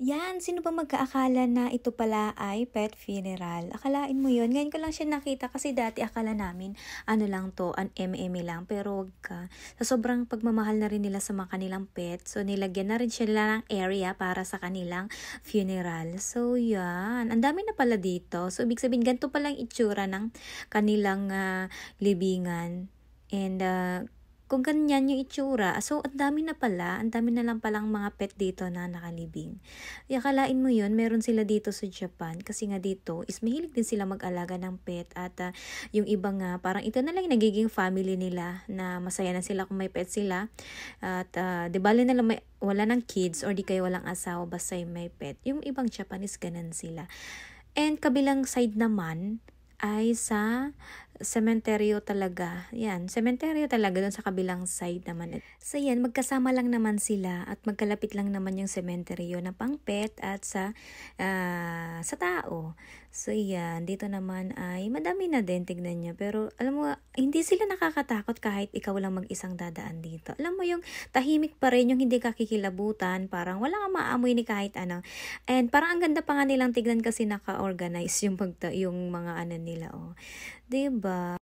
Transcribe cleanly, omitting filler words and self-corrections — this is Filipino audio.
Yan, sino ba mag-aakala na ito pala ay pet funeral? Akalain mo yun? Ngayon ko lang siya nakita kasi dati akala namin ano lang to, an MM lang. Pero wag ka. Sa sobrang pagmamahal na rin nila sa mga kanilang pet, so nilagyan na rin sila ng area para sa kanilang funeral. So yan, ang dami na pala dito. So ibig sabihin, ganito palang itsura ng kanilang libingan. And kung ganyan yung itsura, so ang dami na pala, ang dami na lang palang mga pet dito na nakalibing. Akalain mo yun, meron sila dito sa Japan kasi nga dito is mahilig din sila mag-alaga ng pet at yung iba nga parang ito na lang yung nagiging family nila na masaya na sila kung may pet sila at di bali na lang wala ng kids or di kayo walang asawa basta may pet. Yung ibang Japanese ganun sila. And kabilang side naman ay sa sementeryo talaga. Yan, sementeryo talaga doon sa kabilang side naman. So yan, magkasama lang naman sila at magkalapit lang naman yung sementeryo na pang pet at sa tao. So yan, dito naman ay madami na din, tignan nyo. Pero alam mo, hindi sila nakakatakot kahit ikaw lang mag-isang dadaan dito. Alam mo yung tahimik pa rin, yung hindi ka kikilabutan, parang wala kang maamoy ni kahit ano. And parang ang ganda pa nga nilang tignan kasi naka-organize yung mga ano nila, oh. 'Di ba?